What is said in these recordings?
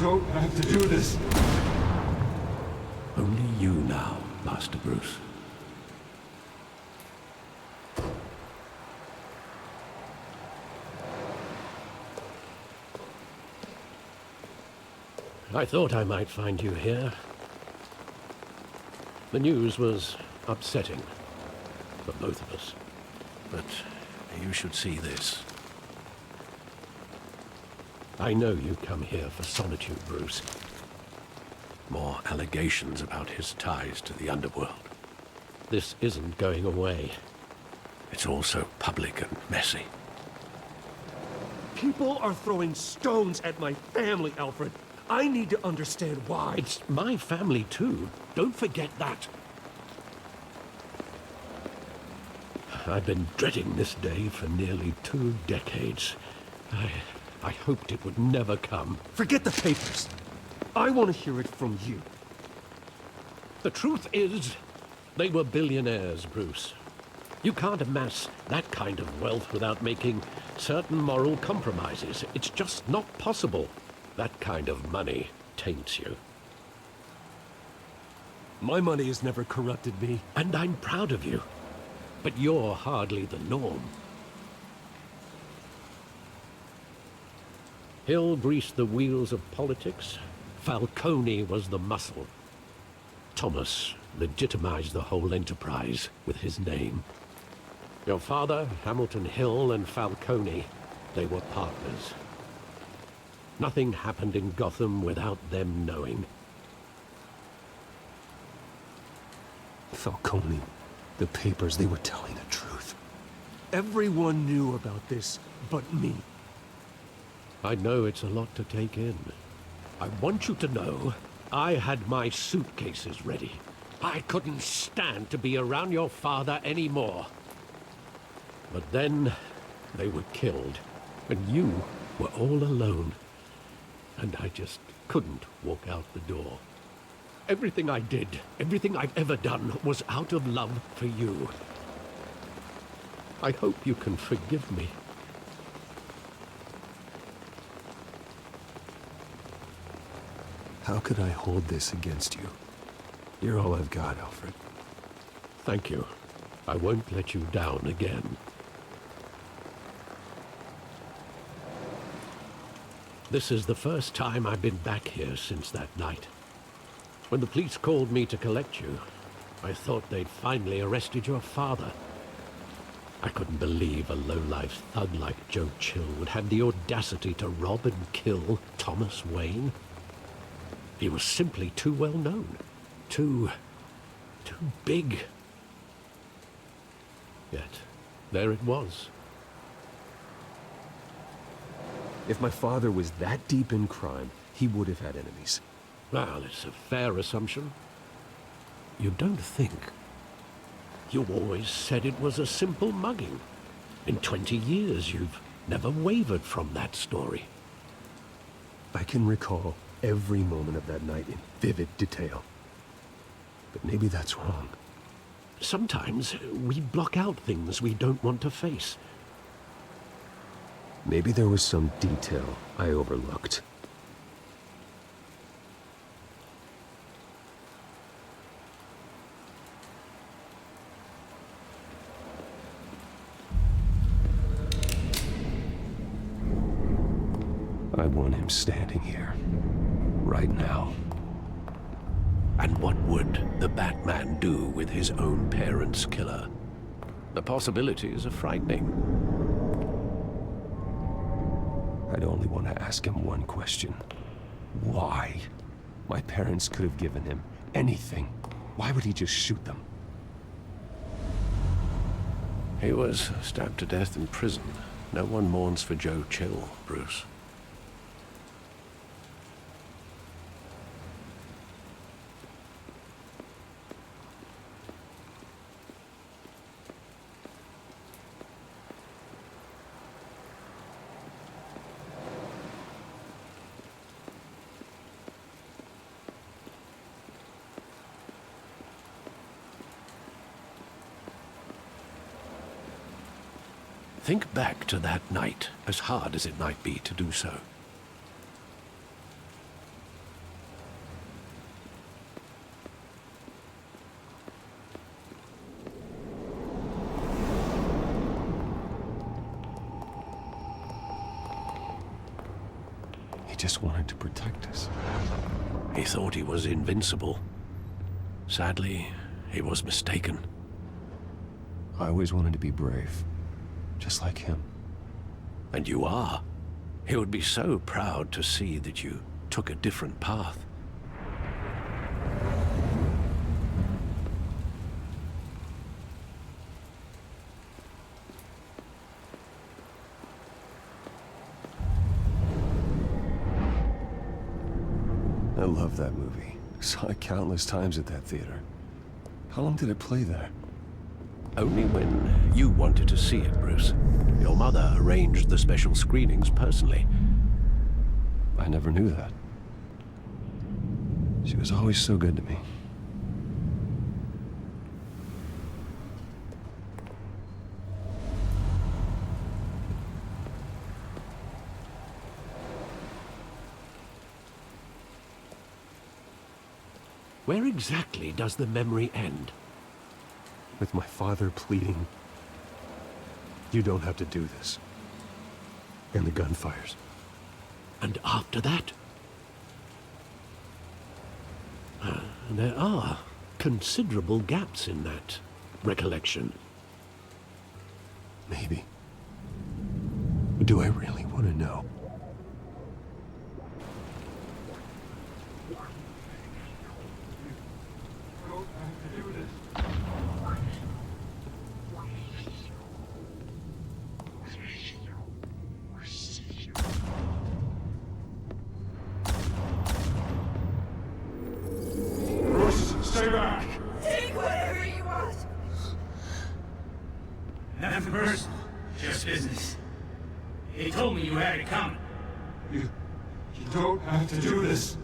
don't have to do this. Only you now, Master Bruce. I thought I might find you here. The news was upsetting for both of us. But you should see this. I know you come here for solitude, Bruce. More allegations about his ties to the underworld. This isn't going away. It's also public and messy. People are throwing stones at my family, Alfred. I need to understand why. It's my family too. Don't forget that. I've been dreading this day for nearly 2 decades. I hoped it would never come. Forget the papers. I want to hear it from you. The truth is, they were billionaires, Bruce. You can't amass that kind of wealth without making certain moral compromises. It's just not possible. That kind of money taints you. My money has never corrupted me. And I'm proud of you. But you're hardly the norm. Hill greased the wheels of politics. Falcone was the muscle. Thomas legitimized the whole enterprise with his name. Your father, Hamilton Hill, and Falcone, they were partners. Nothing happened in Gotham without them knowing. Falcone, the papers, they were telling the truth. Everyone knew about this but me. I know it's a lot to take in. I want you to know I had my suitcases ready. I couldn't stand to be around your father anymore. But then they were killed, and you were all alone. And I just couldn't walk out the door. Everything I did, everything I've ever done, was out of love for you. I hope you can forgive me. How could I hold this against you? You're all I've got, Alfred. Thank you. I won't let you down again. This is the first time I've been back here since that night. When the police called me to collect you, I thought they'd finally arrested your father. I couldn't believe a low-life thug like Joe Chill would have the audacity to rob and kill Thomas Wayne. He was simply too well known. Too big. Yet, there it was. If my father was that deep in crime, he would have had enemies. Well, it's a fair assumption. You don't think. You always said it was a simple mugging. In 20 years, you've never wavered from that story. I can recall every moment of that night in vivid detail. But maybe that's wrong. Sometimes we block out things we don't want to face. Maybe there was some detail I overlooked. I want him standing here, right now. And what would the Batman do with his own parents' killer? The possibilities are frightening. I'd only want to ask him one question. Why? My parents could have given him anything. Why would he just shoot them? He was stabbed to death in prison. No one mourns for Joe Chill, Bruce. Think back to that night, as hard as it might be to do so. just wanted to protect us. He thought he was invincible. Sadly, he was mistaken. I always wanted to be brave, just like him. And you are. He would be so proud to see that you took a different path. I love that movie. Saw it countless times at that theater. How long did it play there? Only when you wanted to see it, Bruce. Your mother arranged the special screenings personally. I never knew that. She was always so good to me. Where exactly does the memory end? With my father pleading, "You don't have to do this." And the gunfires. And after that? There are considerable gaps in that recollection. Maybe. Do I really want to know? Stay back! Take whatever you want! Nothing personal, just business. He told me you had it coming. You don't have to do this.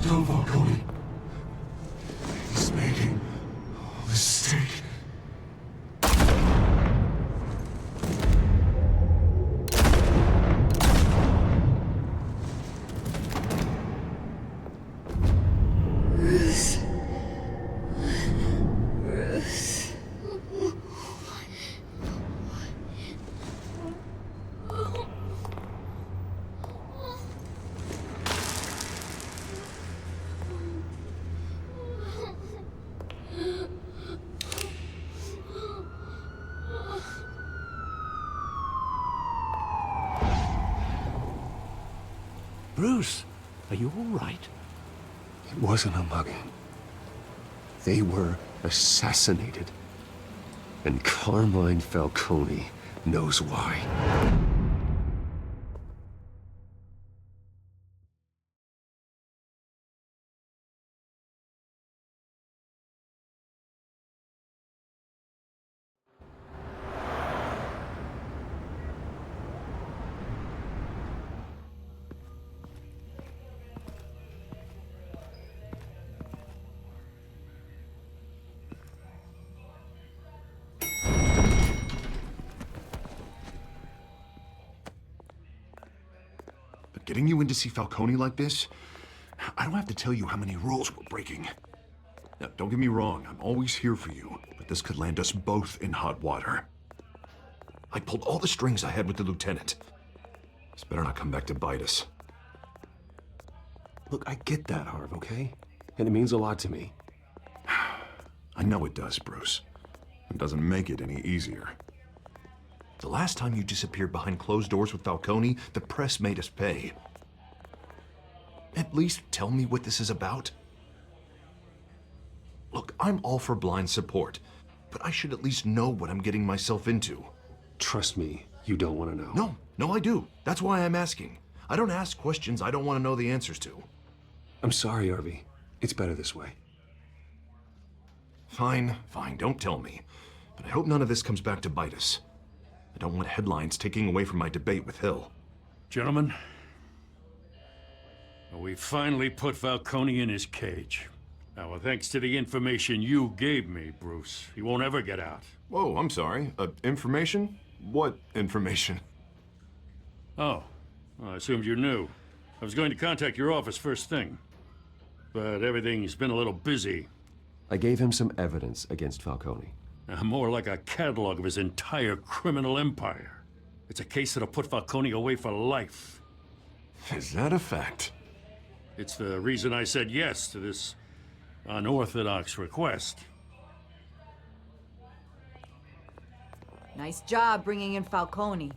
Don't walk away. He's making a mistake. Bruce, are you all right? It wasn't a mugging. They were assassinated. And Carmine Falcone knows why. Getting you in to see Falcone like this, I don't have to tell you how many rules we're breaking. Now, don't get me wrong, I'm always here for you, but this could land us both in hot water. I pulled all the strings I had with the lieutenant. This better not come back to bite us. Look, I get that, Harv, okay? And it means a lot to me. I know it does, Bruce. It doesn't make it any easier. The last time you disappeared behind closed doors with Falcone, the press made us pay. At least tell me what this is about. Look, I'm all for blind support, but I should at least know what I'm getting myself into. Trust me, you don't want to know. No, I do. That's why I'm asking. I don't ask questions I don't want to know the answers to. I'm sorry, Harvey. It's better this way. Fine, don't tell me. But I hope none of this comes back to bite us. I don't want headlines taking away from my debate with Hill. Gentlemen, we finally put Falcone in his cage. Now, thanks to the information you gave me, Bruce, he won't ever get out. Whoa, I'm sorry. Information? What information? Oh, well, I assumed you knew. I was going to contact your office first thing, but everything's been a little busy. I gave him some evidence against Falcone. More like a catalog of his entire criminal empire. It's a case that'll put Falcone away for life. Is that a fact? It's the reason I said yes to this unorthodox request. Nice job bringing in Falcone.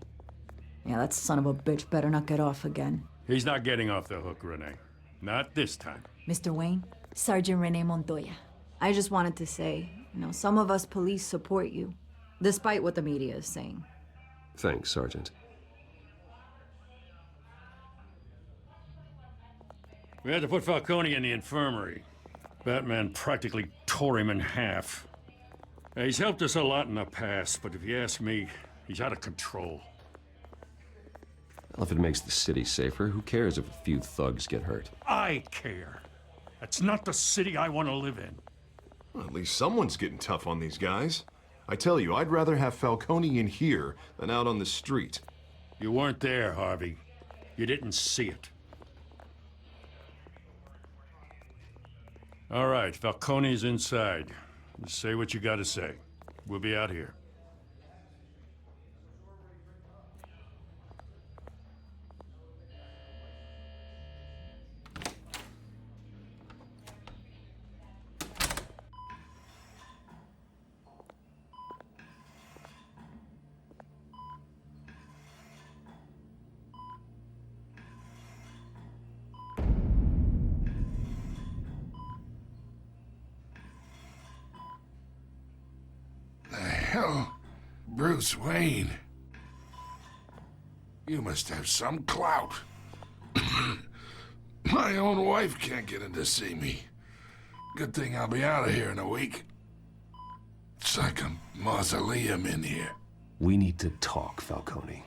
Yeah, that son of a bitch better not get off again. He's not getting off the hook, Renee. Not this time. Mr. Wayne, Sergeant Renee Montoya. I just wanted to say, some of us police support you, despite what the media is saying. Thanks, Sergeant. We had to put Falcone in the infirmary. Batman practically tore him in half. He's helped us a lot in the past, but if you ask me, he's out of control. Well, if it makes the city safer, who cares if a few thugs get hurt? I care. That's not the city I want to live in. Well, at least someone's getting tough on these guys. I tell you, I'd rather have Falcone in here than out on the street. You weren't there, Harvey. You didn't see it. All right, Falcone's inside. Just say what you gotta say. We'll be out here. Hell, Bruce Wayne. You must have some clout. My own wife can't get in to see me. Good thing I'll be out of here in a week. It's like a mausoleum in here. We need to talk, Falcone.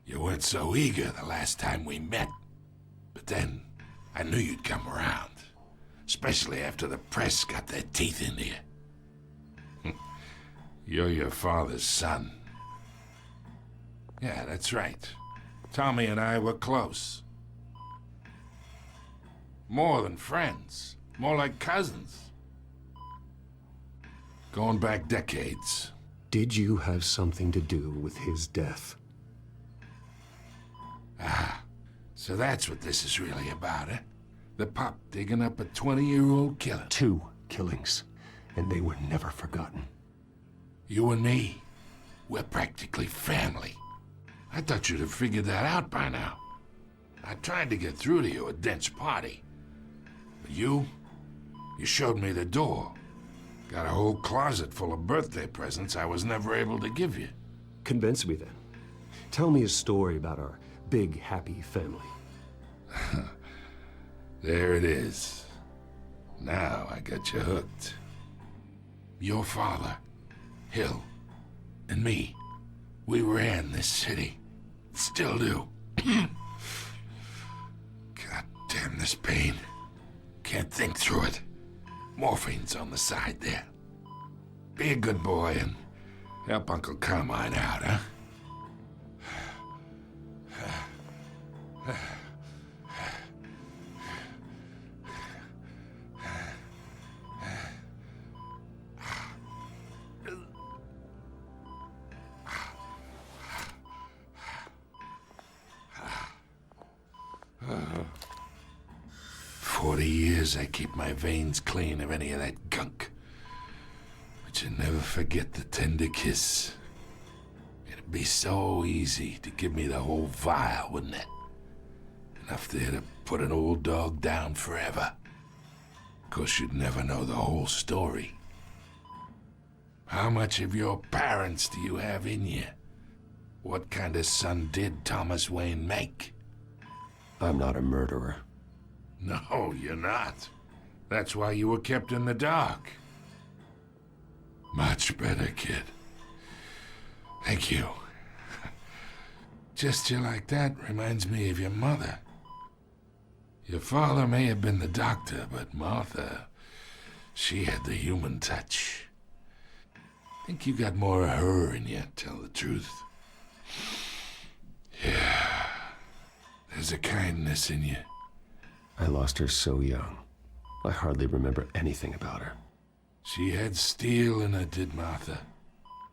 You weren't so eager the last time we met. But then, I knew you'd come around. Especially after the press got their teeth into you. You're your father's son. Yeah, that's right. Tommy and I were close. More than friends. More like cousins. Going back decades. Did you have something to do with his death? Ah, so that's what this is really about, eh? The pop digging up a 20-year-old killer. 2 killings, and they were never forgotten. You and me, we're practically family. I thought you'd have figured that out by now. I tried to get through to you at Dent's party. But you showed me the door. Got a whole closet full of birthday presents I was never able to give you. Convince me then. Tell me a story about our big, happy family. There it is. Now I got you hooked. Your father, Hill, and me, we ran this city. Still do. God damn this pain. Can't think through it. Morphine's on the side there. Be a good boy and help Uncle Carmine out, huh? I keep my veins clean of any of that gunk. But you never forget the tender kiss. It'd be so easy to give me the whole vial, wouldn't it? Enough there to put an old dog down forever. Of course, you'd never know the whole story. How much of your parents do you have in you? What kind of son did Thomas Wayne make? I'm not a murderer. No, you're not. That's why you were kept in the dark. Much better, kid. Thank you. Gesture like that reminds me of your mother. Your father may have been the doctor, but Martha, she had the human touch. I think you got more of her in you, tell the truth. Yeah. There's a kindness in you. I lost her so young. I hardly remember anything about her. She had steel in her, did Martha.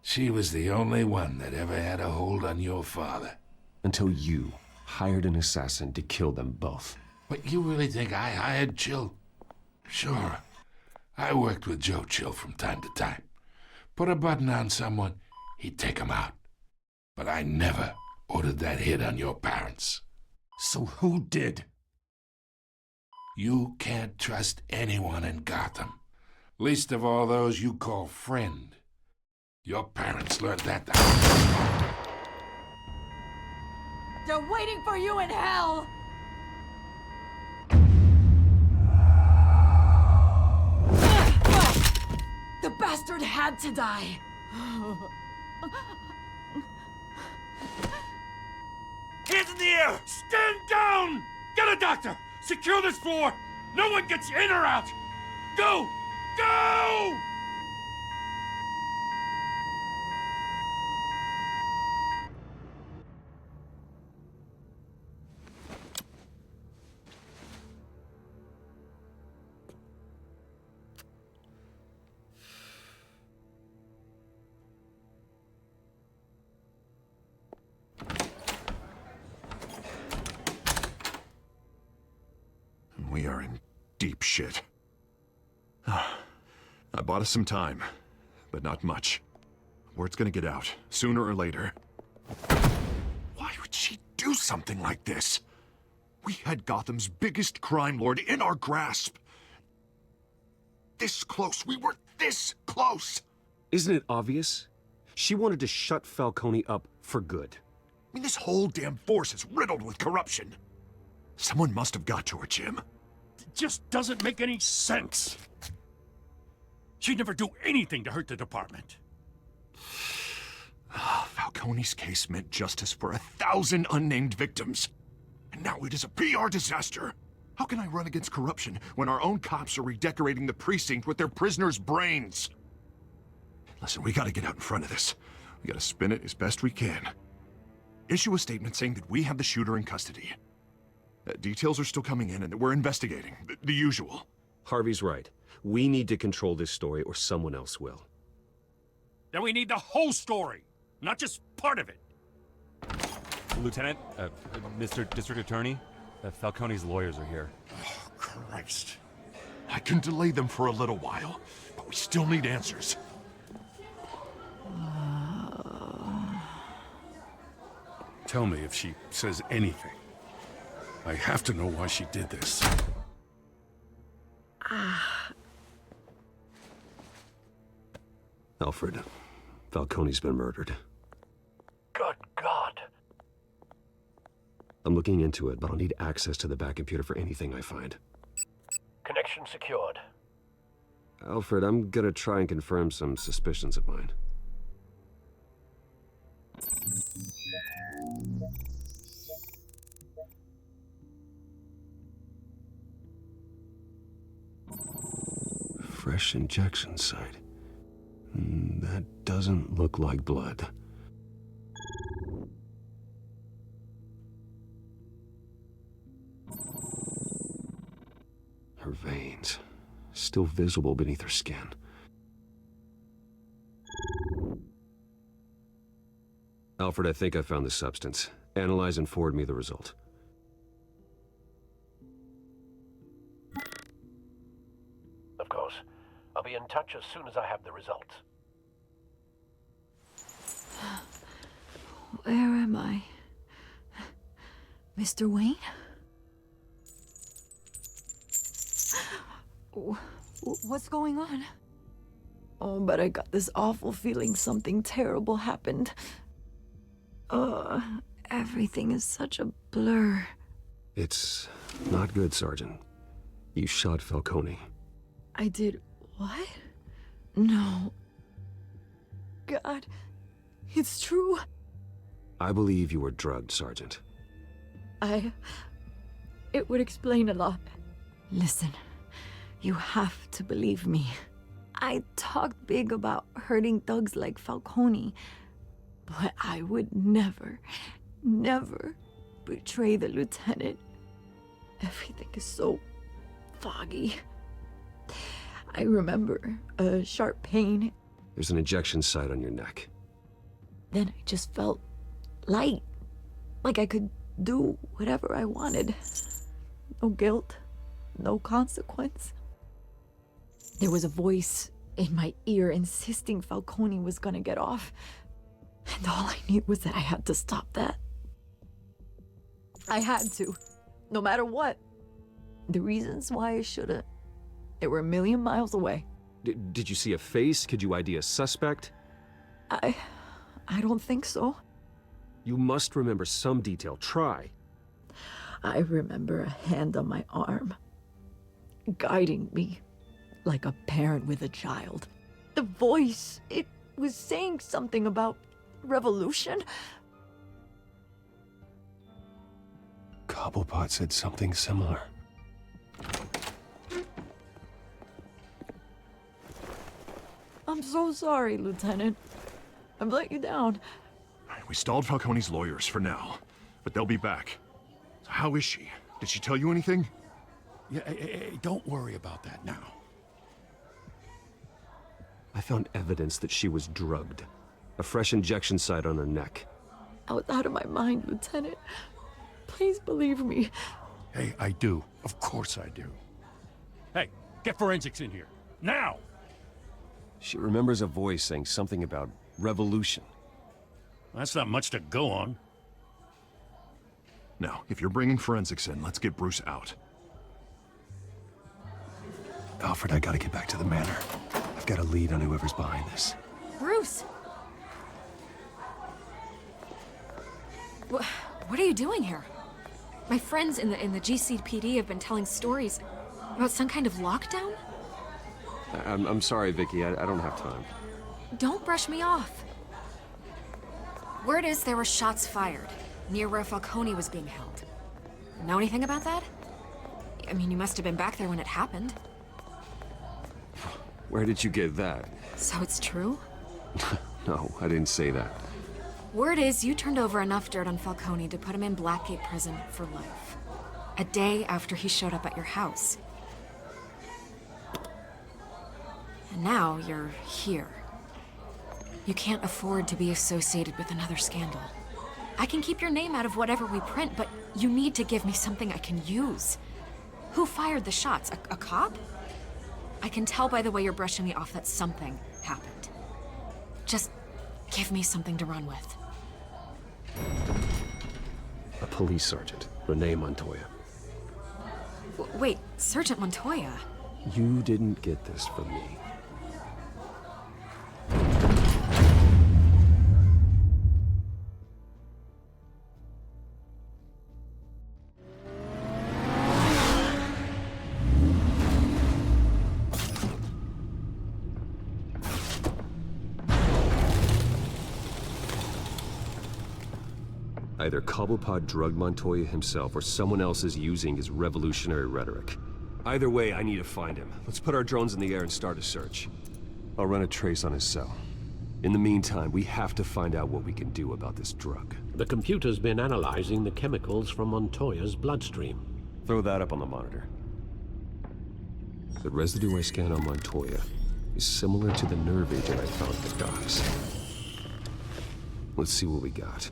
She was the only one that ever had a hold on your father. Until you hired an assassin to kill them both. But you really think I hired Chill? Sure. I worked with Joe Chill from time to time. Put a button on someone, he'd take him out. But I never ordered that hit on your parents. So who did? You can't trust anyone in Gotham. Least of all those you call friend. Your parents learned that. They're waiting for you in hell! The bastard had to die! Hands in the air! Stand down! Get a doctor! Secure this floor! No one gets in or out! Go! Go! We are in deep shit. I bought us some time, but not much. Word's gonna get out, sooner or later. Why would she do something like this? We had Gotham's biggest crime lord in our grasp. This close. We were this close. Isn't it obvious? She wanted to shut Falcone up for good. I mean, this whole damn force is riddled with corruption. Someone must have got to her, Jim. It just doesn't make any sense. She'd never do anything to hurt the department. Falcone's case meant justice for 1,000 unnamed victims. And now it is a PR disaster. How can I run against corruption when our own cops are redecorating the precinct with their prisoners' brains? Listen, we gotta get out in front of this. We gotta spin it as best we can. Issue a statement saying that we have the shooter in custody. Details are still coming in and that we're investigating. The usual. Harvey's right. We need to control this story or someone else will. Then we need the whole story, not just part of it. Lieutenant, Mr. District Attorney, Falcone's lawyers are here. Oh, Christ. I can delay them for a little while, but we still need answers. Tell me if she says anything. I have to know why she did this. Alfred, Falcone's been murdered. Good God. I'm looking into it, but I'll need access to the back computer for anything I find. Connection secured. Alfred, I'm gonna try and confirm some suspicions of mine. Fresh injection site. That doesn't look like blood. Her veins, still visible beneath her skin. Alfred, I think I found the substance. Analyze and forward me the result. Of course. I'll be in touch as soon as I have the results. Where am I? Mr. Wayne? What's going on? Oh, but I got this awful feeling something terrible happened. Everything is such a blur. It's not good, Sergeant. You shot Falcone. I did what? No. God, it's true. I believe you were drugged, Sergeant. It would explain a lot. Listen, you have to believe me. I talked big about hurting thugs like Falcone, but I would never, never betray the lieutenant. Everything is so foggy. I remember a sharp pain. There's an injection site on your neck. Then I just felt light. Like I could do whatever I wanted. No guilt, no consequence. There was a voice in my ear insisting Falcone was gonna get off. And all I knew was that I had to stop that. I had to, no matter what. The reasons why I shouldn't, they were a million miles away. Did you see a face? Could you ID a suspect? I don't think so. You must remember some detail. Try. I remember a hand on my arm, guiding me like a parent with a child. The voice, it was saying something about revolution. Cobblepot said something similar. I'm so sorry, Lieutenant. I've let you down. We stalled Falcone's lawyers for now, but they'll be back. So how is she? Did she tell you anything? Yeah, hey, don't worry about that now. I found evidence that she was drugged. A fresh injection site on her neck. I was out of my mind, Lieutenant. Please believe me. Hey, I do. Of course I do. Hey, get forensics in here. Now! She remembers a voice saying something about revolution. That's not much to go on. Now, if you're bringing forensics in, let's get Bruce out. Alfred, I gotta get back to the manor. I've got a lead on whoever's behind this. Bruce! What are you doing here? My friends in the GCPD have been telling stories about some kind of lockdown? I'm sorry, Vicky. I don't have time. Don't brush me off. Word is there were shots fired near where Falcone was being held. Know anything about that? I mean, you must have been back there when it happened. Where did you get that? So it's true? No, I didn't say that. Word is you turned over enough dirt on Falcone to put him in Blackgate Prison for life. A day after he showed up at your house. And now you're here. You can't afford to be associated with another scandal. I can keep your name out of whatever we print, but you need to give me something I can use. Who fired the shots? A cop? I can tell by the way you're brushing me off that something happened. Just give me something to run with. A police sergeant, Renee Montoya. Wait, Sergeant Montoya? You didn't get this from me. Either Cobblepot drugged Montoya himself or someone else is using his revolutionary rhetoric. Either way, I need to find him. Let's put our drones in the air and start a search. I'll run a trace on his cell. In the meantime, we have to find out what we can do about this drug. The computer's been analyzing the chemicals from Montoya's bloodstream. Throw that up on the monitor. The residue I scanned on Montoya is similar to the nerve agent I found at the docks. Let's see what we got.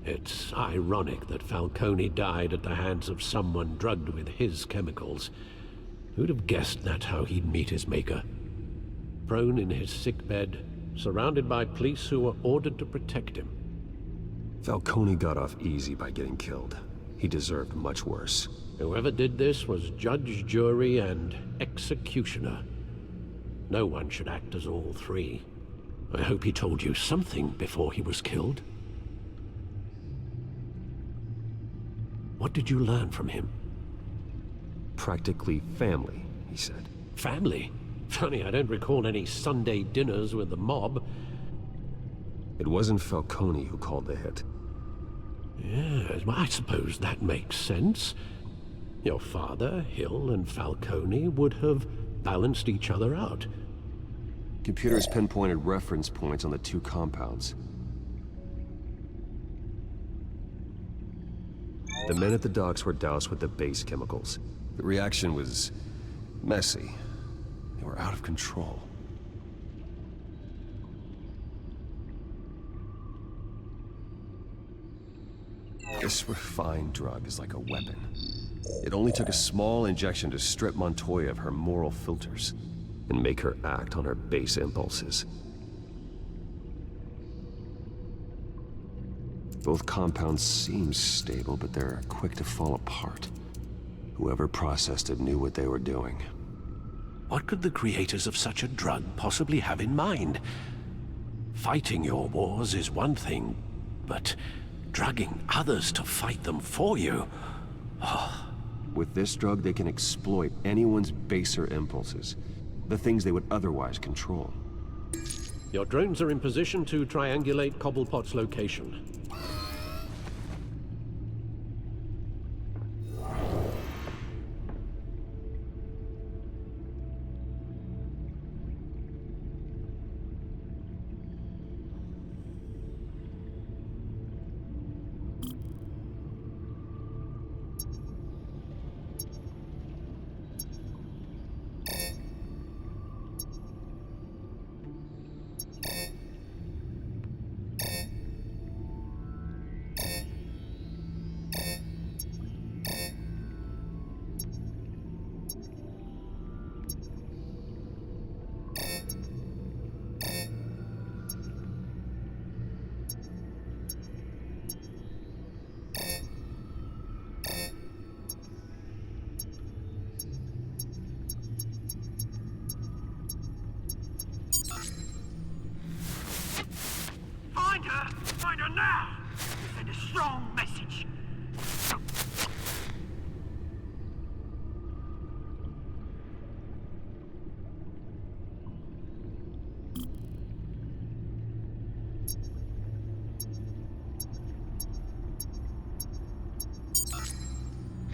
It's ironic that Falcone died at the hands of someone drugged with his chemicals. Who'd have guessed that's how he'd meet his maker? Prone in his sickbed, surrounded by police who were ordered to protect him. Falcone got off easy by getting killed. He deserved much worse. Whoever did this was judge, jury, and executioner. No one should act as all three. I hope he told you something before he was killed. What did you learn from him? Practically family, he said. Family? Funny, I don't recall any Sunday dinners with the mob. It wasn't Falcone who called the hit. Yes, well, I suppose that makes sense. Your father, Hill, and Falcone would have balanced each other out. Computers pinpointed reference points on the two compounds. The men at the docks were doused with the base chemicals. The reaction was messy, You're out of control. This refined drug is like a weapon. It only took a small injection to strip Montoya of her moral filters and make her act on her base impulses. Both compounds seem stable, but they're quick to fall apart. Whoever processed it knew what they were doing. What could the creators of such a drug possibly have in mind? Fighting your wars is one thing, but drugging others to fight them for you? Oh. With this drug, they can exploit anyone's baser impulses, the things they would otherwise control. Your drones are in position to triangulate Cobblepot's location. Find her now! Send a strong message.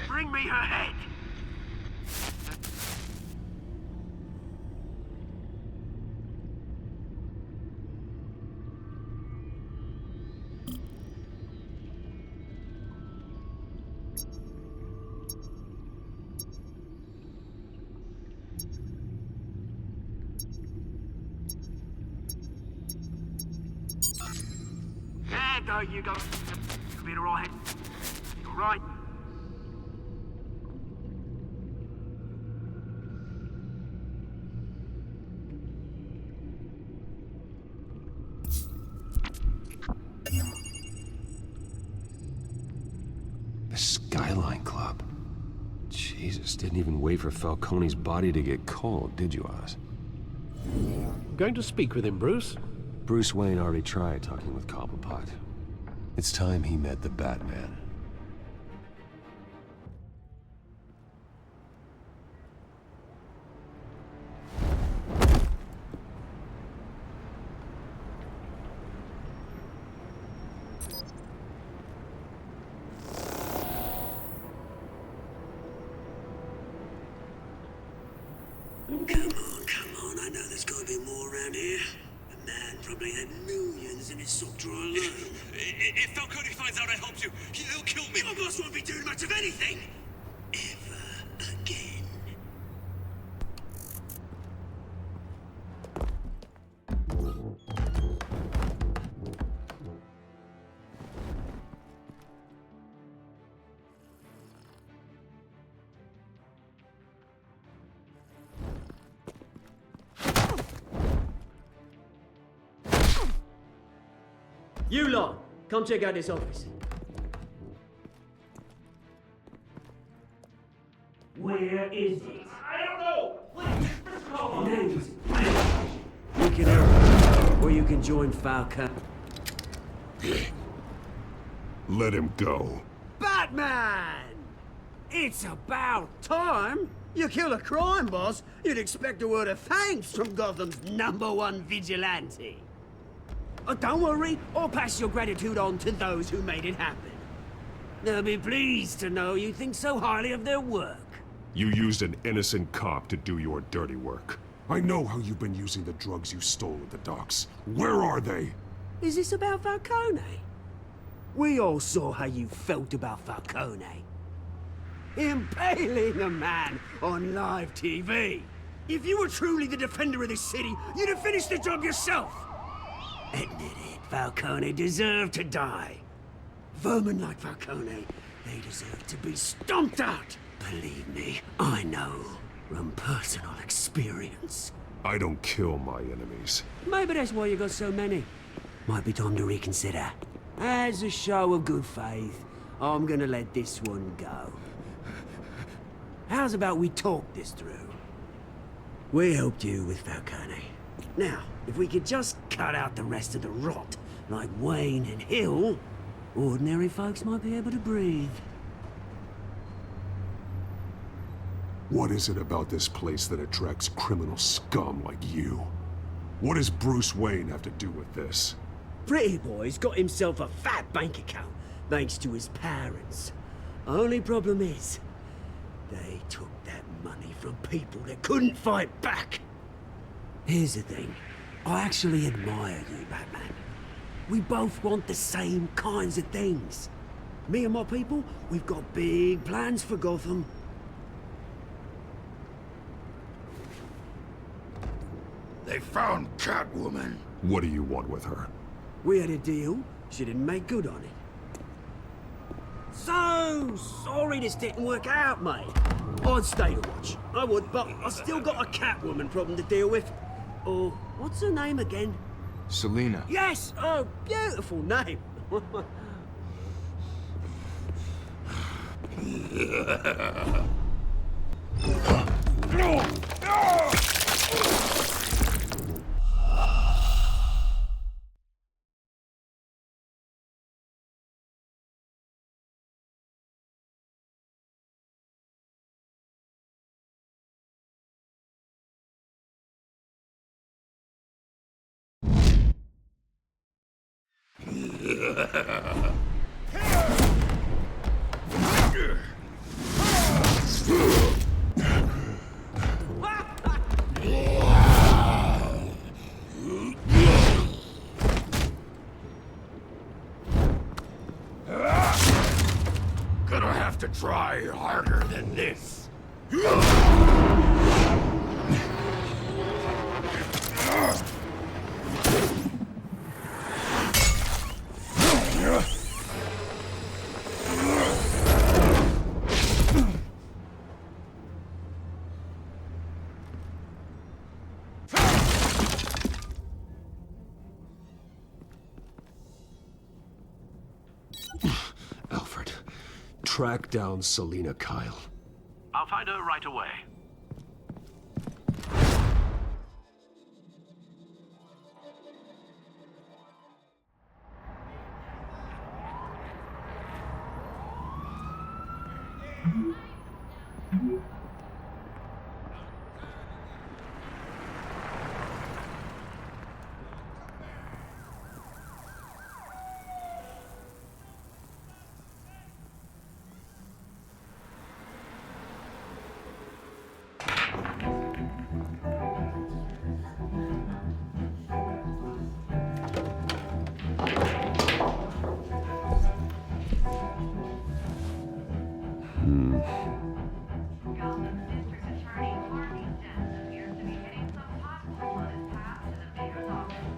Bring me her head! There you go. You'll be all right. All right. The Skyline Club. Jesus, didn't even wait for Falcone's body to get cold, did you, Oz? Going to speak with him, Bruce? Bruce Wayne already tried talking with Cobblepot. It's time he met the Batman. Come on, I know there's gotta be more around here. The man probably had millions in his sock drawer alone. If Falcone finds out I helped you, he'll kill me. Your boss won't be doing much of anything. Ever again. You lot, come check out this office. Where is it? I don't know! Please, call him. Names. You can help, or you can join Falcone. Let him go. Batman! It's about time. You kill a crime boss, you'd expect a word of thanks from Gotham's #1 vigilante. Oh, don't worry, I'll pass your gratitude on to those who made it happen. They'll be pleased to know you think so highly of their work. You used an innocent cop to do your dirty work. I know how you've been using the drugs you stole at the docks. Where are they? Is this about Falcone? We all saw how you felt about Falcone. Impaling a man on live TV. If you were truly the defender of this city, you'd have finished the job yourself. Admit it, Falcone deserved to die. Vermin like Falcone, they deserve to be stomped out. Believe me, I know from personal experience. I don't kill my enemies. Maybe that's why you got so many. Might be time to reconsider. As a show of good faith, I'm gonna let this one go. How's about we talk this through? We helped you with Falcone. Now, if we could just cut out the rest of the rot, like Wayne and Hill, ordinary folks might be able to breathe. What is it about this place that attracts criminal scum like you? What does Bruce Wayne have to do with this? Pretty Boy's got himself a fat bank account, thanks to his parents. Only problem is, they took that money from people that couldn't fight back. Here's the thing. I actually admire you, Batman. We both want the same kinds of things. Me and my people, we've got big plans for Gotham. They found Catwoman. What do you want with her? We had a deal. She didn't make good on it. So sorry this didn't work out, mate. I'd stay to watch. I would, but I still got a Catwoman problem to deal with. Oh, what's her name again? Selina. Yes! Oh, beautiful name. Gonna have to try harder than this. Alfred, track down Selina Kyle. I'll find her right away.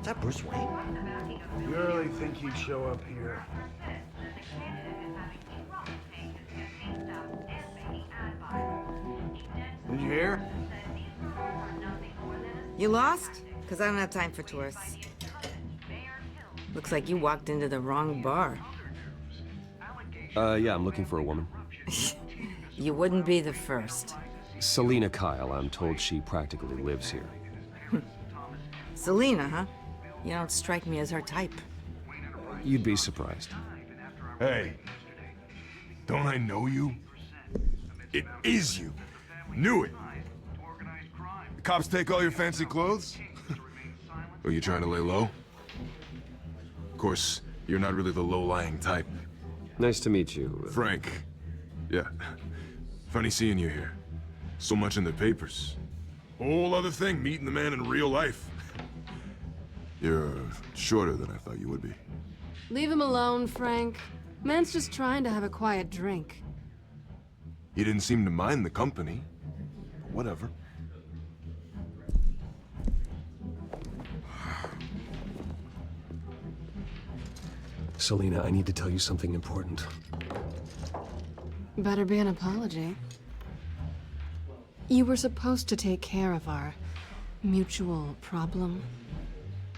Is that Bruce Wayne? You really think he'd show up here? Did you hear? You lost? Because I don't have time for tourists. Looks like you walked into the wrong bar. Yeah, I'm looking for a woman. You wouldn't be the first. Selina Kyle, I'm told she practically lives here. Selina, huh? You don't strike me as her type. You'd be surprised. Hey, don't I know you? It is you. Knew it. The cops take all your fancy clothes? Are you trying to lay low? Of course, you're not really the low-lying type. Nice to meet you. Frank. Yeah. Funny seeing you here. So much in the papers. Whole other thing, meeting the man in real life. You're shorter than I thought you would be. Leave him alone, Frank. Man's just trying to have a quiet drink. He didn't seem to mind the company. Whatever. Selena, I need to tell you something important. Better be an apology. You were supposed to take care of our mutual problem.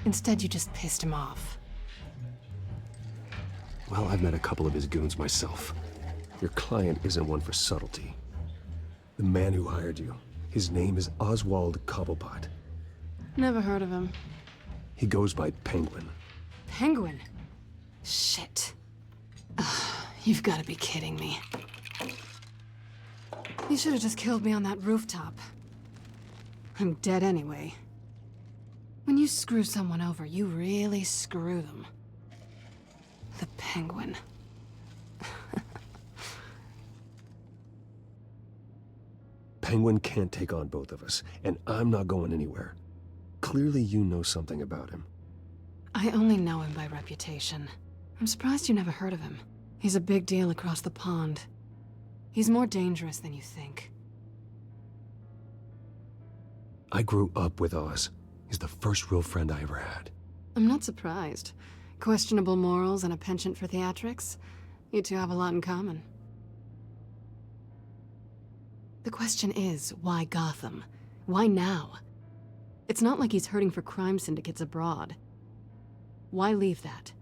Instead, you just pissed him off. Well, I've met a couple of his goons myself. Your client isn't one for subtlety. The man who hired you, his name is Oswald Cobblepot. Never heard of him. He goes by Penguin. Penguin? Shit. Ugh, you've got to be kidding me. You should have just killed me on that rooftop. I'm dead anyway. When you screw someone over, you really screw them. The Penguin. Penguin can't take on both of us, and I'm not going anywhere. Clearly you know something about him. I only know him by reputation. I'm surprised you never heard of him. He's a big deal across the pond. He's more dangerous than you think. I grew up with Oz. He's the first real friend I ever had. I'm not surprised. Questionable morals and a penchant for theatrics. You two have a lot in common. The question is, why Gotham? Why now? It's not like he's hurting for crime syndicates abroad. Why leave that?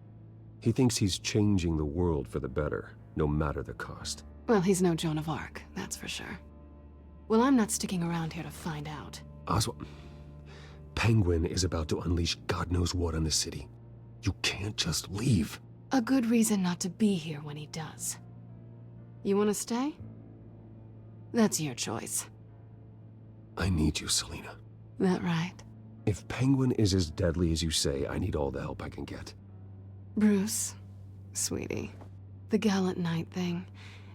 He thinks he's changing the world for the better, no matter the cost. Well, he's no Joan of Arc, that's for sure. Well, I'm not sticking around here to find out. Oswald, Penguin is about to unleash God knows what on the city. You can't just leave. A good reason not to be here when he does. You want to stay? That's your choice. I need you, Selena. That right? If Penguin is as deadly as you say, I need all the help I can get. Bruce, sweetie, the gallant knight thing,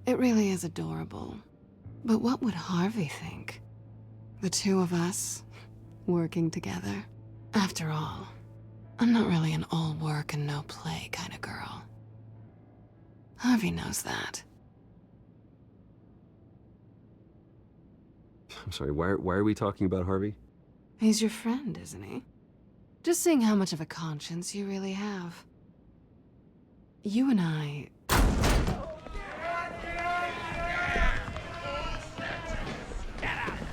it really is adorable. But what would Harvey think? The two of us, working together? After all, I'm not really an all work and no play kind of girl. Harvey knows that. I'm sorry, why are we talking about Harvey? He's your friend, isn't he? Just seeing how much of a conscience you really have. You and I...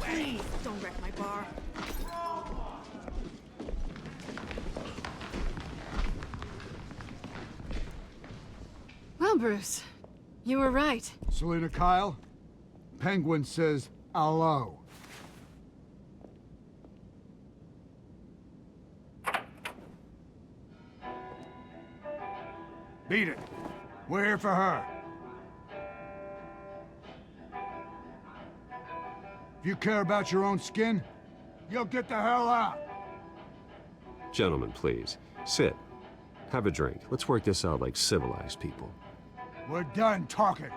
Please, don't wreck my bar. Well, Bruce, you were right. Selena Kyle, Penguin says hello. Beat it. We're here for her. If you care about your own skin, you'll get the hell out. Gentlemen, please. Sit. Have a drink. Let's work this out like civilized people. We're done talking.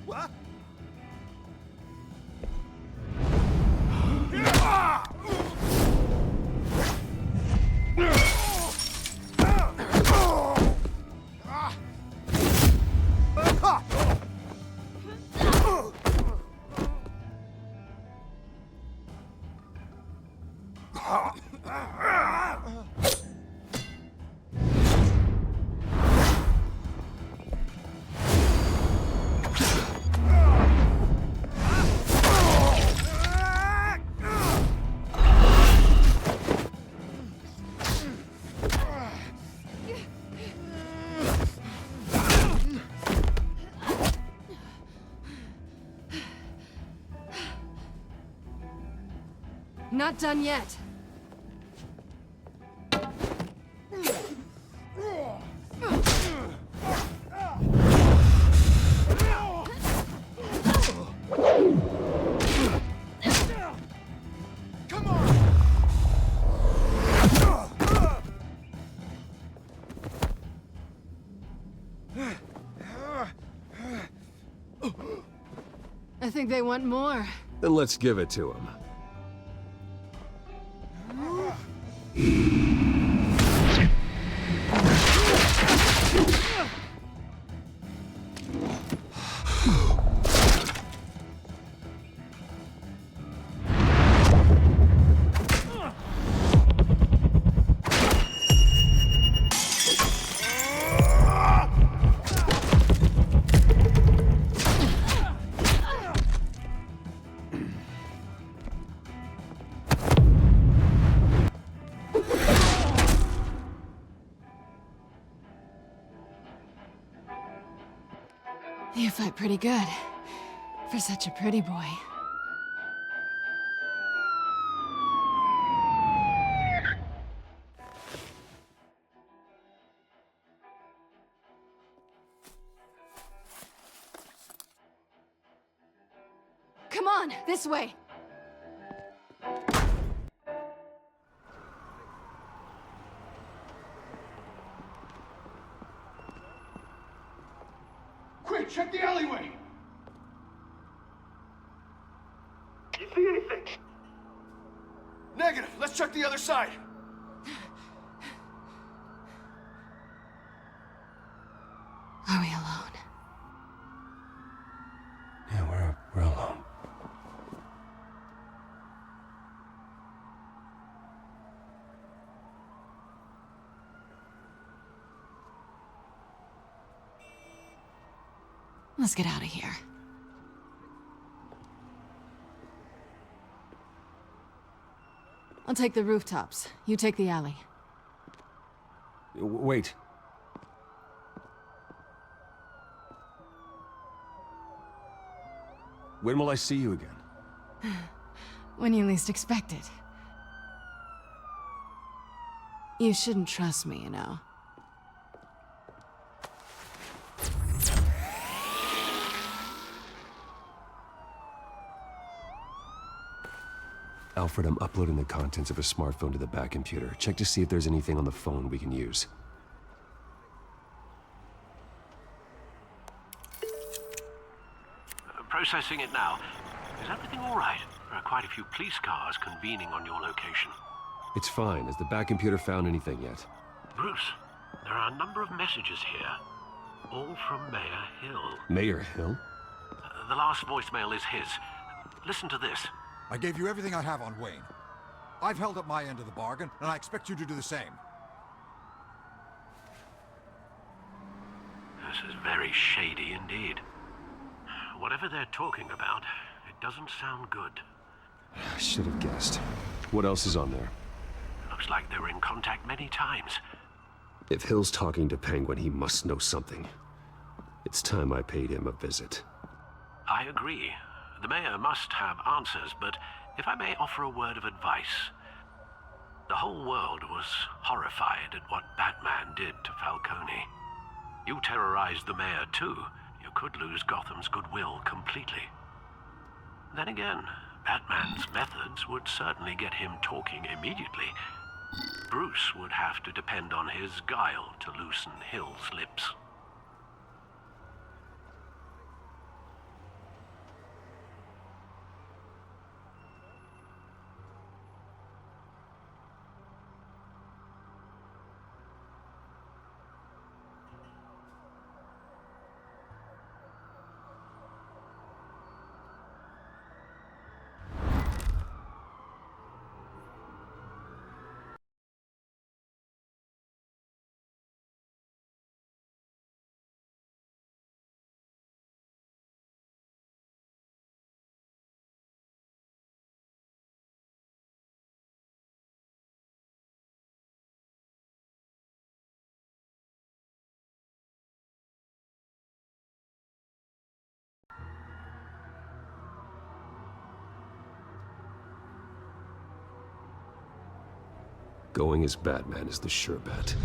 What? Not done yet. I think they want more. Then let's give it to him. fight pretty good. For such a pretty boy. Come on, this way! Quick, check the alleyway! You see anything? Negative. Let's check the other side. Are we alone? Yeah, we're alone. Let's get out of here. I'll take the rooftops. You take the alley. Wait. When will I see you again? When you least expect it. You shouldn't trust me, you know. Alfred, I'm uploading the contents of a smartphone to the back computer. Check to see if there's anything on the phone we can use. Processing it now. Is everything all right? There are quite a few police cars convening on your location. It's fine. Has the back computer found anything yet? Bruce, there are a number of messages here. All from Mayor Hill. Mayor Hill? The last voicemail is his. Listen to this. I gave you everything I have on Wayne. I've held up my end of the bargain, and I expect you to do the same. This is very shady indeed. Whatever they're talking about, it doesn't sound good. I should have guessed. What else is on there? Looks like they were in contact many times. If Hill's talking to Penguin, he must know something. It's time I paid him a visit. I agree. The mayor must have answers, but if I may offer a word of advice. The whole world was horrified at what Batman did to Falcone. You terrorized the mayor too. You could lose Gotham's goodwill completely. Then again, Batman's methods would certainly get him talking immediately. Bruce would have to depend on his guile to loosen Hill's lips. Going as Batman is the sure bet.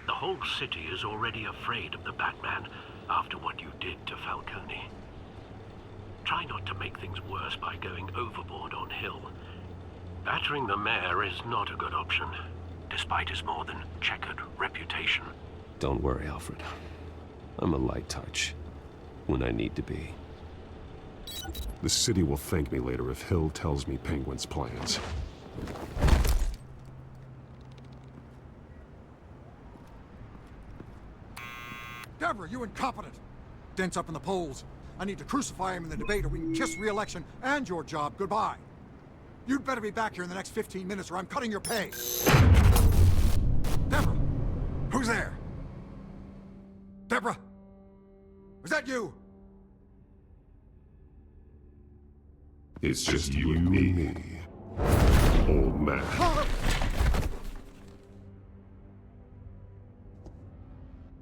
The whole city is already afraid of the Batman after what you did to Falcone. Try not to make things worse by going overboard on Hill. Battering the mayor is not a good option, despite his more than checkered reputation. Don't worry, Alfred. I'm a light touch when I need to be. The city will thank me later if Hill tells me Penguin's plans. Deborah, you incompetent! Dent's up in the polls. I need to crucify him in the debate or we can kiss re-election and your job goodbye. You'd better be back here in the next 15 minutes or I'm cutting your pay. Deborah! Who's there? Deborah! Was that you? It's just you and me, old man.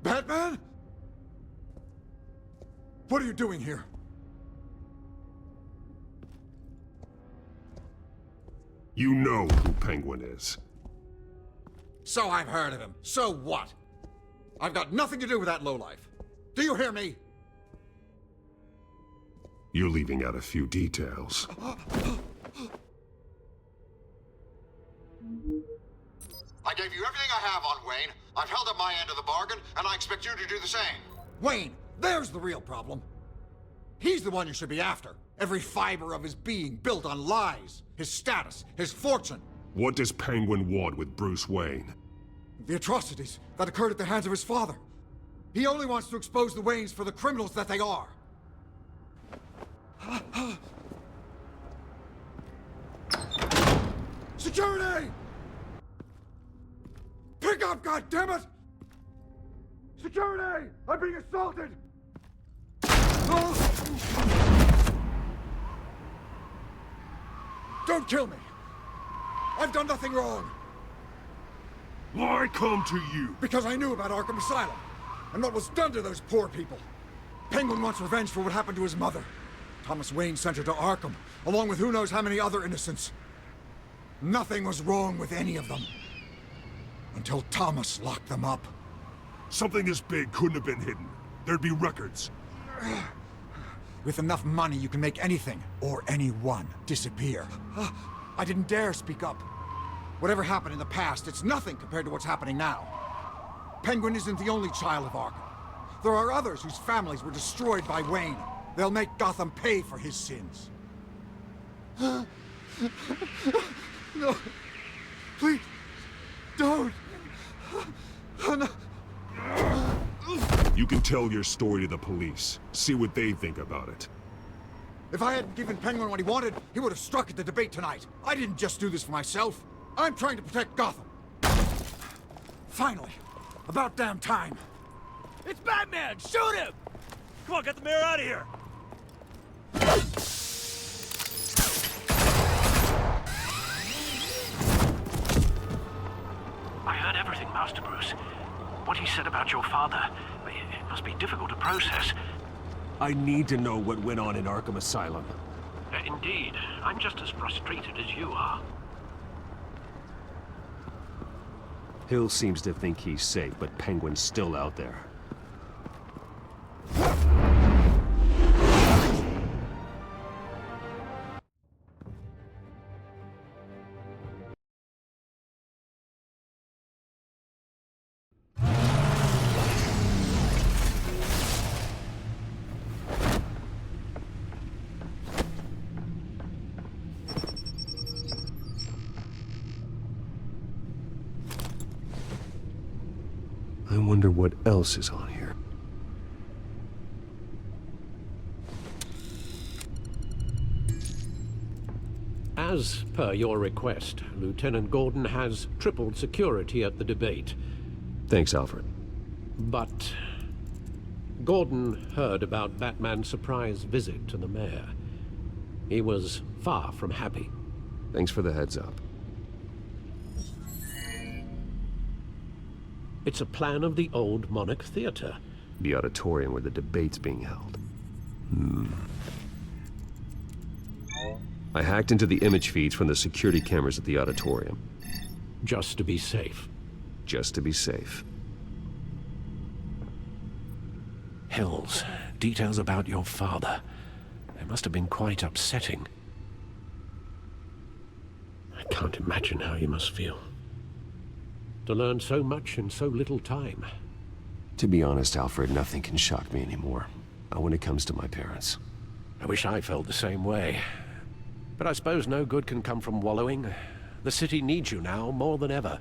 Batman? What are you doing here? You know who Penguin is. So I've heard of him. So what? I've got nothing to do with that lowlife. Do you hear me? You're leaving out a few details. I gave you everything I have on Wayne. I've held up my end of the bargain, and I expect you to do the same. Wayne, there's the real problem. He's the one you should be after. Every fiber of his being built on lies, his status, his fortune. What does Penguin want with Bruce Wayne? The atrocities that occurred at the hands of his father. He only wants to expose the Waynes for the criminals that they are. Security! Pick up, goddammit! Security! I'm being assaulted! Don't kill me! I've done nothing wrong! Why come to you? Because I knew about Arkham Asylum, and what was done to those poor people. Penguin wants revenge for what happened to his mother. Thomas Wayne sent her to Arkham, along with who knows how many other innocents. Nothing was wrong with any of them. Until Thomas locked them up. Something this big couldn't have been hidden. There'd be records. With enough money, you can make anything, or anyone, disappear. I didn't dare speak up. Whatever happened in the past, it's nothing compared to what's happening now. Penguin isn't the only child of Arkham. There are others whose families were destroyed by Wayne. They'll make Gotham pay for his sins. No. Please. Don't. No. You can tell your story to the police. See what they think about it. If I hadn't given Penguin what he wanted, he would have struck at the debate tonight. I didn't just do this for myself. I'm trying to protect Gotham. Finally. About damn time. It's Batman! Shoot him! Come on, get the mayor out of here! I heard everything, Master Bruce. What he said about your father, it must be difficult to process. I need to know what went on in Arkham Asylum. Indeed. I'm just as frustrated as you are. Hill seems to think he's safe, but Penguin's still out there. I wonder what else is on here. As per your request, Lieutenant Gordon has tripled security at the debate. Thanks, Alfred. But Gordon heard about Batman's surprise visit to the mayor. He was far from happy. Thanks for the heads up. It's a plan of the old Monarch Theater. The auditorium where the debate's being held. I hacked into the image feeds from the security cameras at the auditorium. Just to be safe. Just to be safe. Hills, details about your father. They must have been quite upsetting. I can't imagine how you must feel. To learn so much in so little time. To be honest, Alfred, nothing can shock me anymore. Not when it comes to my parents. I wish I felt the same way. But I suppose no good can come from wallowing. The city needs you now more than ever.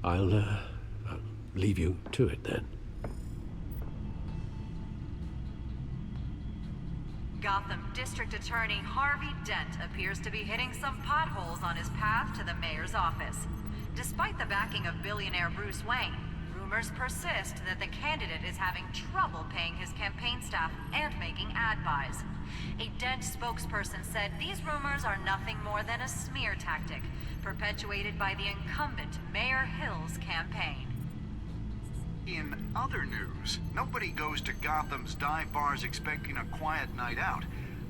I'll leave you to it then. Gotham District Attorney Harvey Dent appears to be hitting some potholes on his path to the mayor's office. Despite the backing of billionaire Bruce Wayne, rumors persist that the candidate is having trouble paying his campaign staff and making ad buys. A Dent spokesperson said these rumors are nothing more than a smear tactic, perpetuated by the incumbent Mayor Hill's campaign. In other news, nobody goes to Gotham's dive bars expecting a quiet night out,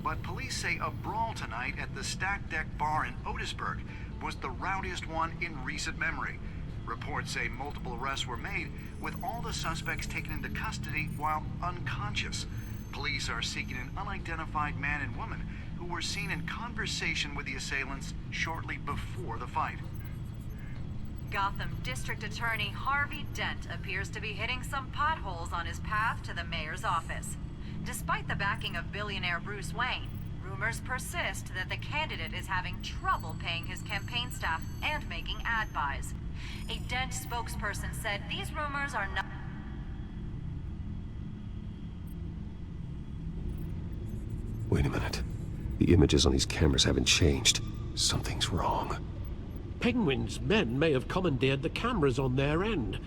but police say a brawl tonight at the Stack Deck Bar in Otisburg was the rowdiest one in recent memory. Reports say multiple arrests were made, with all the suspects taken into custody while unconscious. Police are seeking an unidentified man and woman who were seen in conversation with the assailants shortly before the fight. Gotham District Attorney Harvey Dent appears to be hitting some potholes on his path to the mayor's office. Despite the backing of billionaire Bruce Wayne, rumors persist that the candidate is having trouble paying his campaign staff and making ad buys. A Dent spokesperson said these rumors are not... Wait a minute. The images on these cameras haven't changed. Something's wrong. Penguin's men may have commandeered the cameras on their end.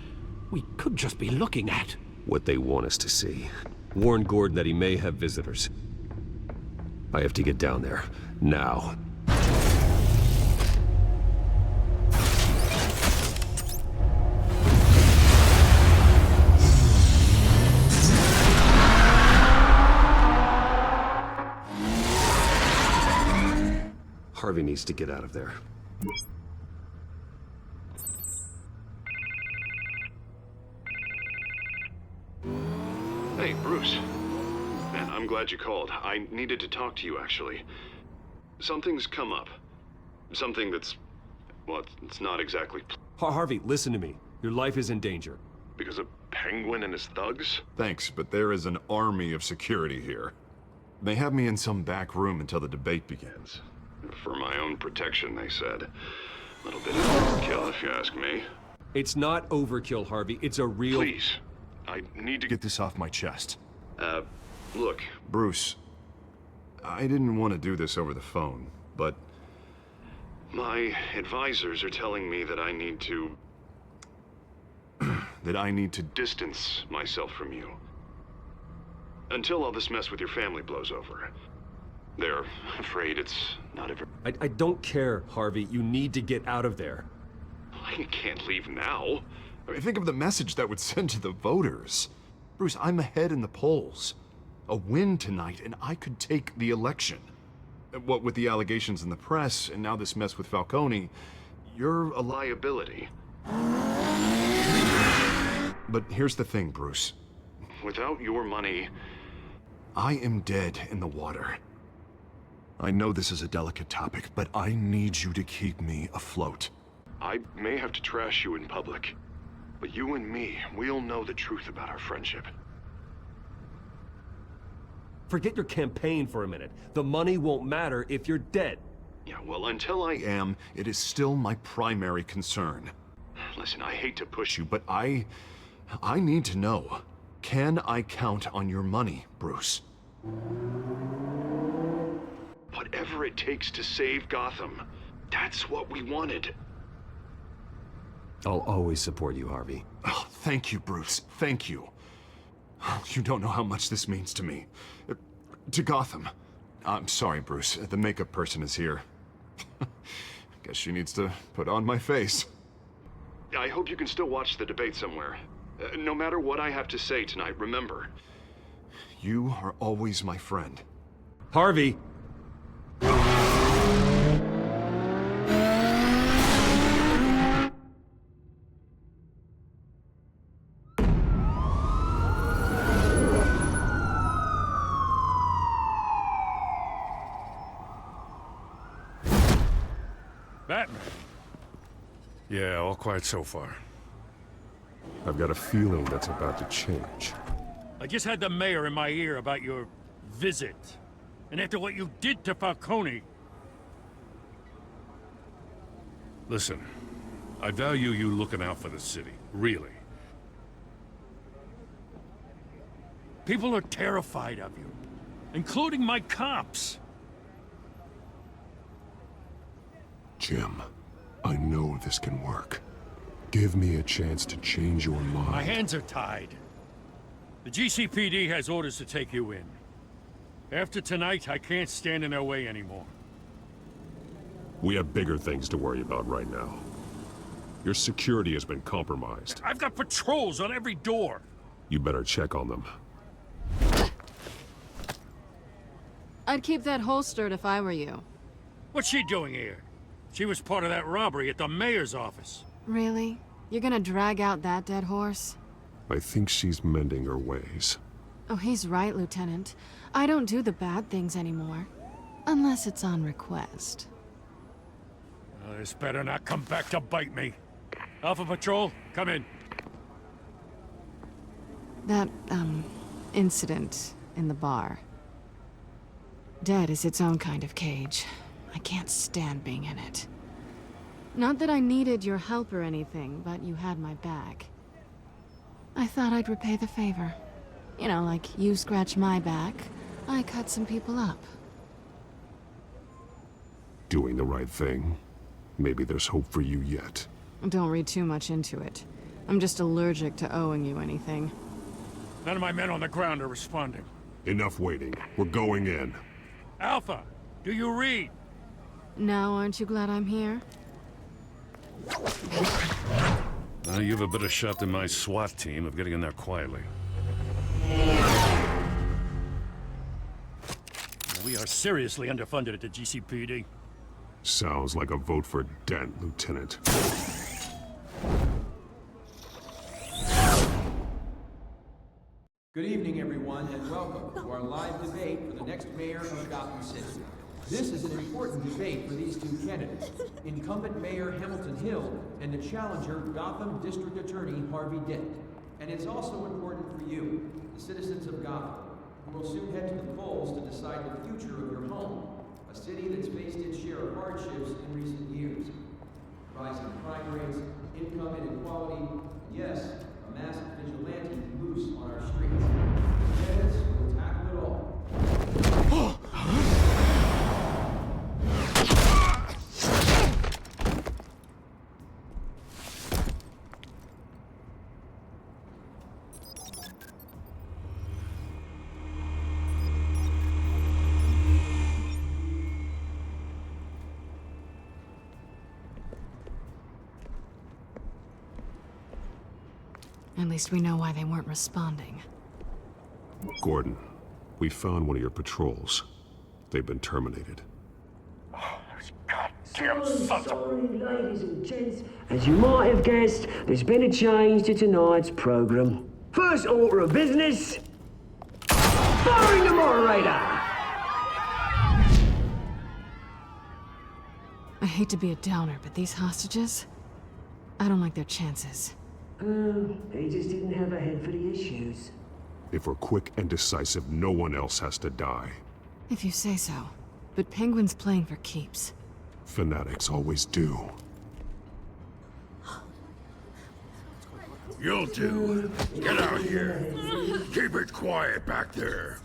We could just be looking at what they want us to see. Warn Gordon that he may have visitors. I have to get down there. Now. Harvey needs to get out of there. Hey, Bruce. Man, I'm glad you called. I needed to talk to you, actually. Something's come up. Something that's... well, it's not exactly... Harvey, listen to me. Your life is in danger. Because of Penguin and his thugs? Thanks, but there is an army of security here. They have me in some back room until the debate begins. For my own protection, they said. A little bit of overkill, if you ask me. It's not overkill, Harvey. It's a real... Please. I need to get this off my chest. Look. Bruce, I didn't want to do this over the phone, but... my advisors are telling me that I need to... that I need to distance myself from you. Until all this mess with your family blows over. They're afraid it's not ever... I don't care, Harvey. You need to get out of there. I can't leave now. I mean, think of the message that would send to the voters. Bruce, I'm ahead in the polls. A win tonight, and I could take the election. What with the allegations in the press, and now this mess with Falcone, you're a liability. But here's the thing, Bruce. Without your money... I am dead in the water. I know this is a delicate topic, but I need you to keep me afloat. I may have to trash you in public, but you and me, we'll know the truth about our friendship. Forget your campaign for a minute. The money won't matter if you're dead. Yeah, well, until I am, it is still my primary concern. Listen, I hate to push you, but I need to know. Can I count on your money, Bruce? Whatever it takes to save Gotham. That's what we wanted. I'll always support you, Harvey. Oh, thank you, Bruce. Thank you. You don't know how much this means to me. To Gotham. I'm sorry, Bruce. The makeup person is here. Guess she needs to put on my face. I hope you can still watch the debate somewhere. No matter what I have to say tonight, remember. You are always my friend. Harvey! Batman. Yeah, all quiet so far. I've got a feeling that's about to change. I just had the mayor in my ear about your visit. And after what you did to Falcone... Listen, I value you looking out for the city, really. People are terrified of you, including my cops. Jim, I know this can work. Give me a chance to change your mind. My hands are tied. The GCPD has orders to take you in. After tonight, I can't stand in their way anymore. We have bigger things to worry about right now. Your security has been compromised. I've got patrols on every door. You better check on them. I'd keep that holstered if I were you. What's she doing here? She was part of that robbery at the mayor's office. Really? You're gonna drag out that dead horse? I think she's mending her ways. Oh, he's right, Lieutenant. I don't do the bad things anymore. Unless it's on request. This better not come back to bite me. Alpha Patrol, come in. That, incident in the bar. Dead is its own kind of cage. I can't stand being in it. Not that I needed your help or anything, but you had my back. I thought I'd repay the favor. You know, like you scratch my back, I cut some people up. Doing the right thing. Maybe there's hope for you yet. Don't read too much into it. I'm just allergic to owing you anything. None of my men on the ground are responding. Enough waiting. We're going in. Alpha, do you read? Now, aren't you glad I'm here? You have a better shot than my SWAT team of getting in there quietly. We are seriously underfunded at the GCPD. Sounds like a vote for Dent, Lieutenant. Good evening, everyone, and welcome to our live debate for the next mayor of Gotham City. This is an important debate for these two candidates, incumbent Mayor Hamilton Hill and the challenger Gotham District Attorney Harvey Dent. And it's also important for you, the citizens of Gotham, who will soon head to the polls to decide the future of your home, a city that's faced its share of hardships in recent years. Rising crime rates, income inequality, and yes, a massive vigilante loose on our streets. Candidates will tackle it all. At least we know why they weren't responding. Gordon, we found one of your patrols. They've been terminated. Goddamn sorry, ladies and gents. As you might have guessed, there's been a change to tonight's program. First order of business, firing the moderator. I hate to be a downer, but these hostages, I don't like their chances. He just didn't have a head for the issues. If we're quick and decisive, no one else has to die. If you say so. But Penguin's playing for keeps. Fanatics always do. You'll do. Get out here. Keep it quiet back there.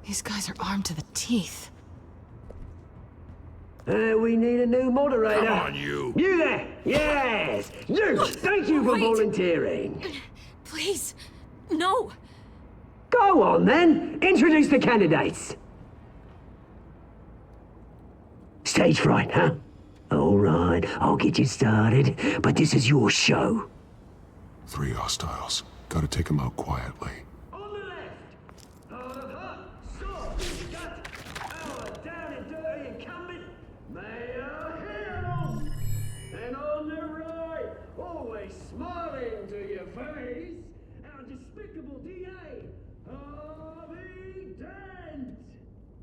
These guys are armed to the teeth. We need a new moderator. Come on, you. You there! Yes! You! Thank you for volunteering. Please, no. Go on, then. Introduce the candidates. Stage fright, huh? All right, I'll get you started, but this is your show. 3 hostiles. Gotta take them out quietly. On the left, out of hot, soft, we've got our down and dirty incumbent, Mayor Hill. And on the right, always smiling to your face, our despicable DA, Harvey Dent.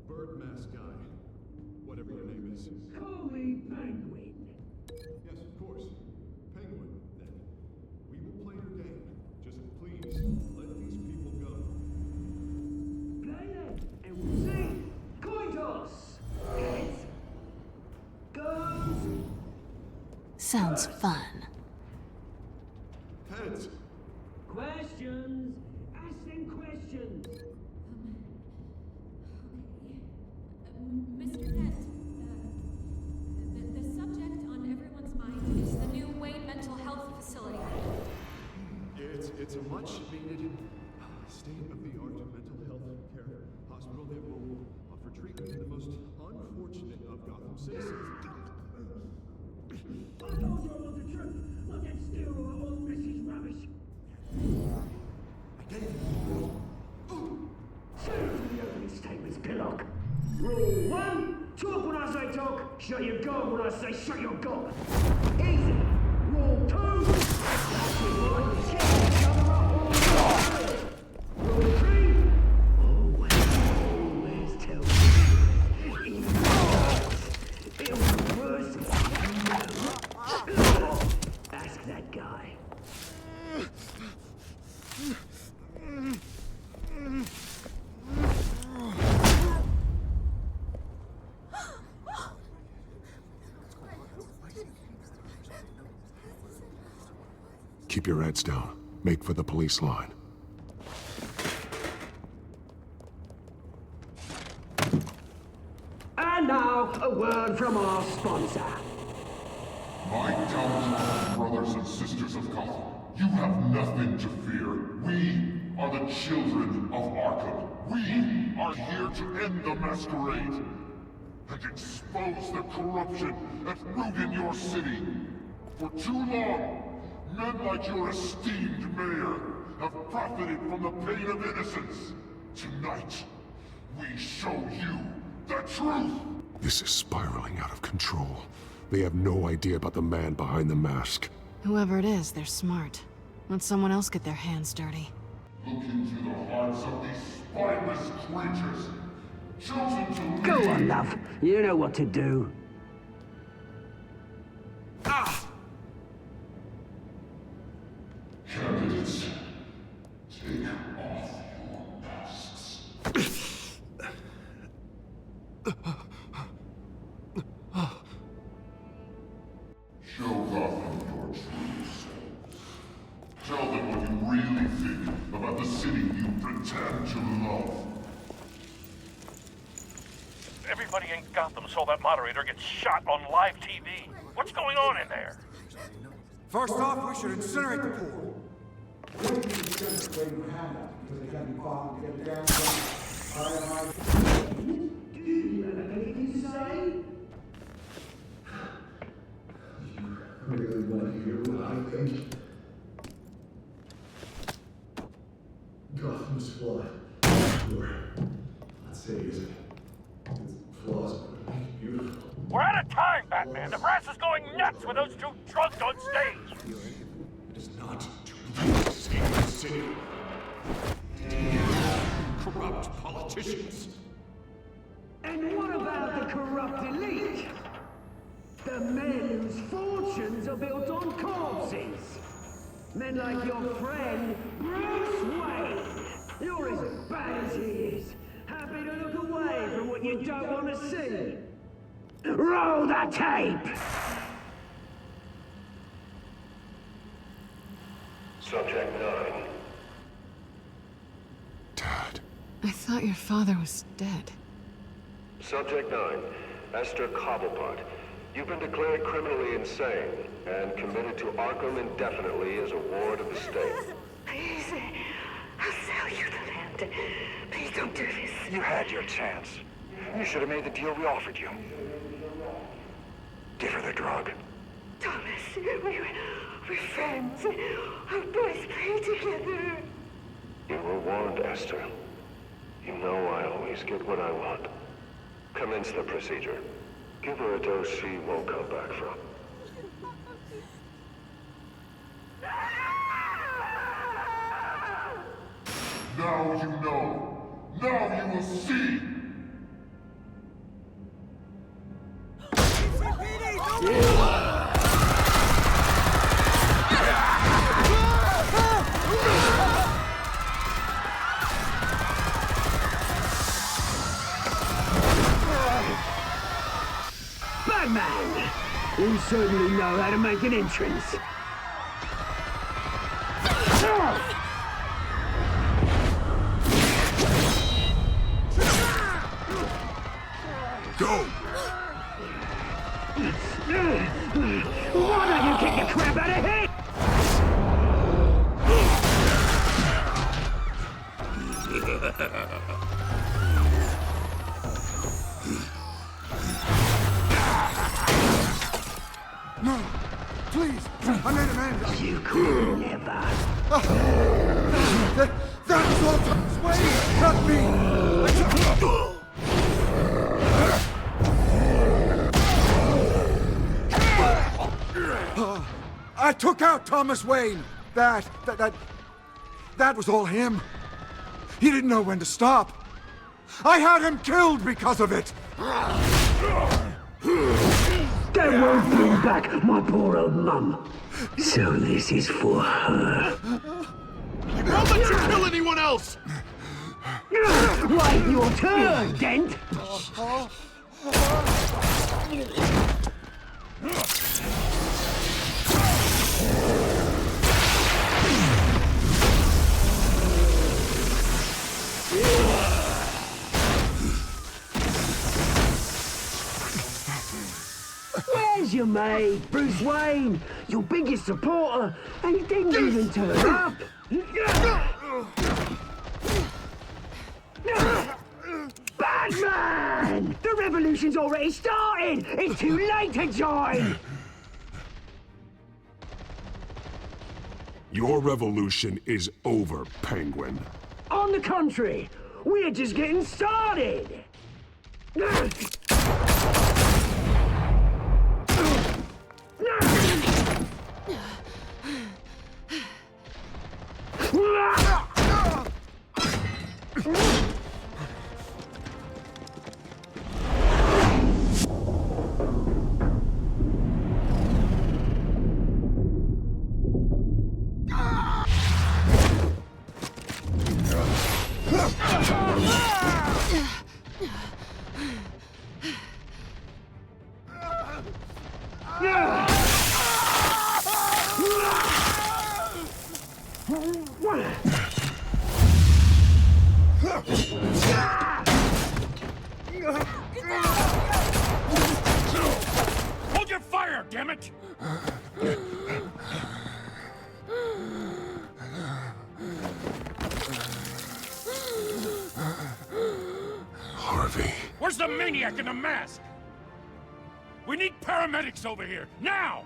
Bird mask guy. Whatever your name is. Call me Penguin. Yes, of course. Penguin, then. We will play your game. Just please, let these people go. Play it, and we'll see. Coin toss. Heads. Goes. Sounds fun. Heads. Questions? Ask them questions. Mr. Kent, the subject on everyone's mind is the new Wayne Mental Health Facility. It's a much-needed state-of-the-art mental health care hospital that will offer treatment to the most unfortunate of Gotham citizens. I told you I want the truth. I'll get still or all this is rubbish. Seriously, the opening statements, Pillock. Rule 1, talk when I say talk, shut your gob when I say shut your gob. Easy. Rule 2, that's it, boy. Get each other up all the way. Rule 3, always tell me. It'll be worse if you know. Ask that guy. Keep your heads down. Make for the police line. And now, a word from our sponsor. My talented brothers and sisters of Gotham, you have nothing to fear. We are the children of Arkham. We are here to end the masquerade and expose the corruption that ruined your city. For too long, men like your esteemed mayor have profited from the pain of innocence. Tonight, we show you the truth! This is spiraling out of control. They have no idea about the man behind the mask. Whoever it is, they're smart. Let someone else get their hands dirty. Look into the hearts of these spineless creatures, chosen to lead. Go on, love. You know what to do. Candidates, take off your masks. Show Gotham your true selves. Tell them what you really think about the city you pretend to love. Everybody in Gotham saw that moderator get shot on live TV. What's going on in there? First off, we should incinerate the pool. Do you have anything to say? Really want to hear what I think? Gotham's flawed. Sure. I'd say is it? Its flaws would make it beautiful. We're out of time, Batman. The brass is going nuts with those two drunks on stage. It is not to save the city. Corrupt politicians. And what about the corrupt elite? The men whose fortunes are built on corpses. Men like your friend, Bruce Wayne. You're as bad as he is. Happy to look away from what you don't want to see. Roll the tape! Subject 9. I thought your father was dead. Subject 9. Esther Cobblepot. You've been declared criminally insane and committed to Arkham indefinitely as a ward of the state. Please, I'll sell you the land. Please don't do this. You had your chance. You should have made the deal we offered you. Give her the drug. Thomas, we're friends. Our boys play together. You were warned, Esther. You know I always get what I want. Commence the procedure. Give her a dose she won't come back from. Now you know. Now you will see. Batman! We certainly know how to make an entrance. Go! Why don't you kick the crap out of him? No! Please! I made him end! You could never. That was all Thomas Wayne! Not me! I took out Thomas Wayne! That was all him. He didn't know when to stop. I had him killed because of it! That won't bring back my poor old mum. So this is for her. I won't let you kill anyone else! Wait your turn, Dent! Where's your mate, Bruce Wayne? Your biggest supporter, and he didn't even turn up. Batman! The revolution's already started! It's too late to join! Your revolution is over, Penguin. On the contrary, we're just getting started! Hold your fire, damn it! Harvey. Where's the maniac in the mask? We need paramedics over here, now!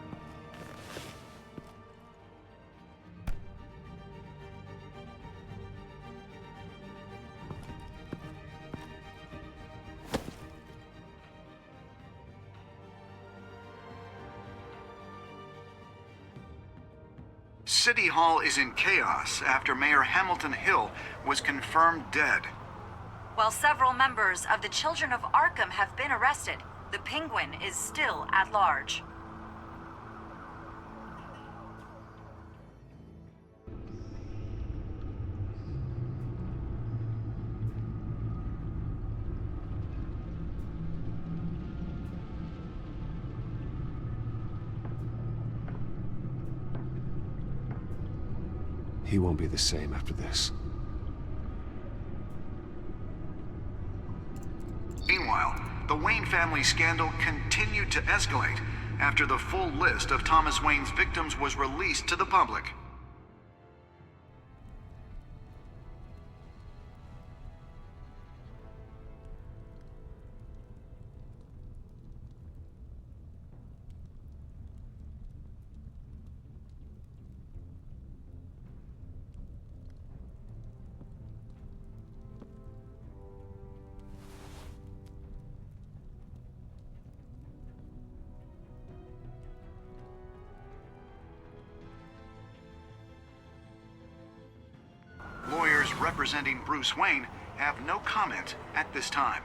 City Hall is in chaos after Mayor Hamilton Hill was confirmed dead. While several members of the Children of Arkham have been arrested, the Penguin is still at large. He won't be the same after this. Meanwhile, the Wayne family scandal continued to escalate after the full list of Thomas Wayne's victims was released to the public. Lawyers representing Bruce Wayne have no comment at this time.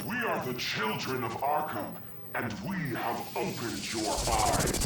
We are the children of Arkham, and we have opened your eyes.